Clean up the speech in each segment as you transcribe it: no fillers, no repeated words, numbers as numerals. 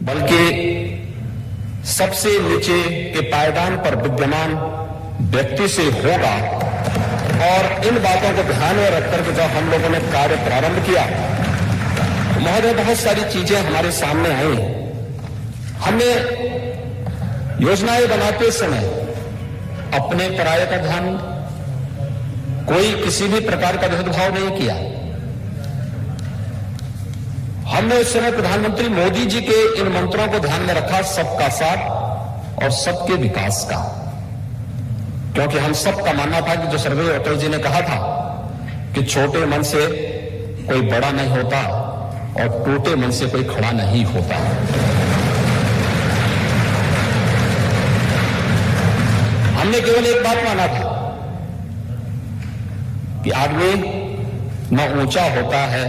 बल्कि सबसे नीचे के पायदान पर विद्यमान व्यक्ति से होगा। और इन बातों को ध्यान में रखकर के जब हम लोगों ने कार्य प्रारंभ किया तो महोदय बहुत सारी चीजें हमारे सामने आई। हमने योजनाएं बनाते समय अपने पराये का ध्यान, कोई किसी भी प्रकार का भेदभाव नहीं किया। हमने उस समय प्रधानमंत्री मोदी जी के इन मंत्रों को ध्यान में रखा, सबका साथ और सबके विकास का, क्योंकि हम सबका मानना था कि जो सर्वोदय अटल जी ने कहा था कि छोटे मन से कोई बड़ा नहीं होता और टूटे मन से कोई खड़ा नहीं होता। हमने केवल एक बात माना था कि आदमी न ऊंचा होता है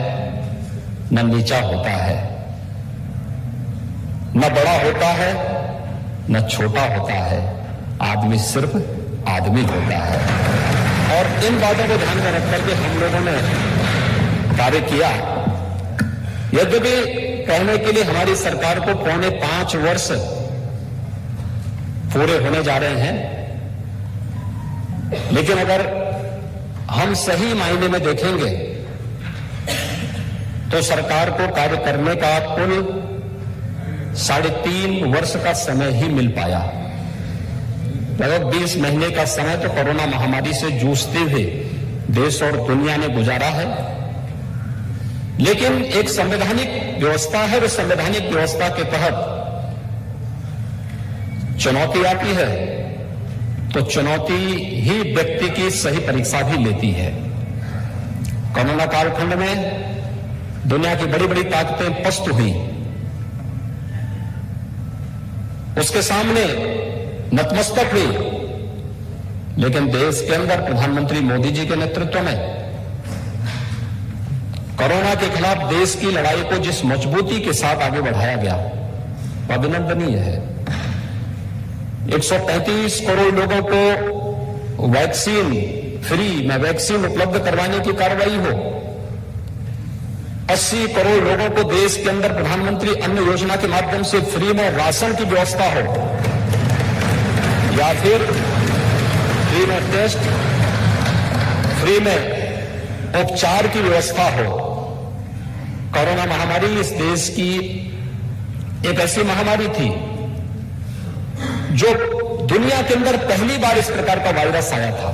न नीचा होता है, न बड़ा होता है न छोटा होता है, आदमी सिर्फ आदमी होता है। और इन बातों को ध्यान में रखकर के हम लोगों ने कार्य किया। यद्यपि कहने के लिए हमारी सरकार को 4.5 वर्ष पूरे होने जा रहे हैं, लेकिन अगर हम सही मायने में देखेंगे तो सरकार को कार्य करने का कुल 3.5 वर्ष का समय ही मिल पाया। लगभग 20 महीने का समय तो कोरोना महामारी से जूझते हुए देश और दुनिया ने गुजारा है। लेकिन एक संवैधानिक व्यवस्था है, वो संवैधानिक व्यवस्था के तहत चुनौती आती है तो चुनौती ही व्यक्ति की सही परीक्षा भी लेती है। कोरोना कालखंड में दुनिया की बड़ी बड़ी ताकतें पस्त हुई, उसके सामने नतमस्तक हुई, लेकिन देश के अंदर प्रधानमंत्री मोदी जी के नेतृत्व में कोरोना के खिलाफ देश की लड़ाई को जिस मजबूती के साथ आगे बढ़ाया गया वो अभिनंदनीय है। 135 करोड़ लोगों को वैक्सीन फ्री में वैक्सीन उपलब्ध करवाने की कार्रवाई हो, 80 करोड़ लोगों को देश के अंदर प्रधानमंत्री अन्न योजना के माध्यम से फ्री में राशन की व्यवस्था हो, या फिर फ्री में टेस्ट, फ्री में उपचार की व्यवस्था हो। कोरोना महामारी इस देश की एक ऐसी महामारी थी जो दुनिया के अंदर पहली बार इस प्रकार का वायरस आया था,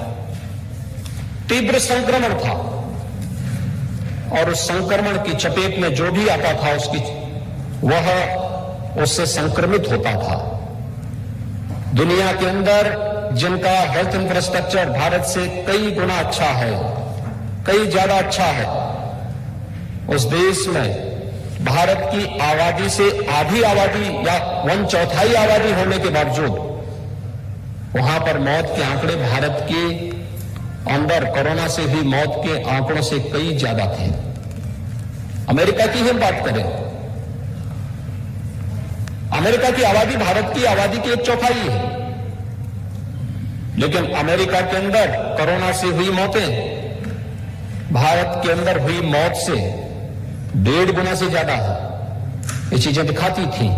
तीव्र संक्रमण था, और उस संक्रमण की चपेट में जो भी आता था वह उससे संक्रमित होता था। दुनिया के अंदर जिनका हेल्थ इंफ्रास्ट्रक्चर भारत से कई गुना अच्छा है, कई ज्यादा अच्छा है, उस देश में भारत की आबादी से आधी आबादी या 1/4 आबादी होने के बावजूद वहां पर मौत के आंकड़े भारत के अंदर कोरोना से हुई मौत के आंकड़ों से कई ज्यादा थे। अमेरिका की हम बात करें, अमेरिका की आबादी भारत की आबादी की 1/4 है, लेकिन अमेरिका के अंदर कोरोना से हुई मौतें भारत के अंदर हुई मौत से 1.5 गुना से ज्यादा है। ये चीजें दिखाती थी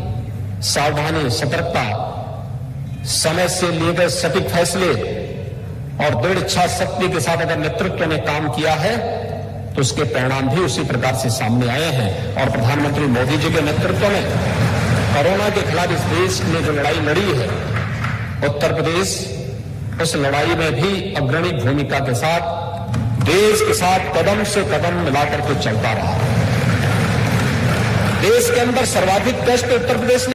सावधानी, सतर्कता, समय से लिए गए सटीक फैसले और दृढ़ इच्छा शक्ति के साथ अगर नेतृत्व ने काम किया है तो उसके परिणाम भी उसी प्रकार से सामने आए हैं। और प्रधानमंत्री मोदी जी के नेतृत्व में कोरोना के खिलाफ इस देश ने जो लड़ाई लड़ी है, उत्तर प्रदेश उस लड़ाई में भी अग्रणी भूमिका के साथ देश के साथ कदम से कदम मिलाकर के चलता रहा। देश के अंदर सर्वाधिक टेस्ट उत्तर प्रदेश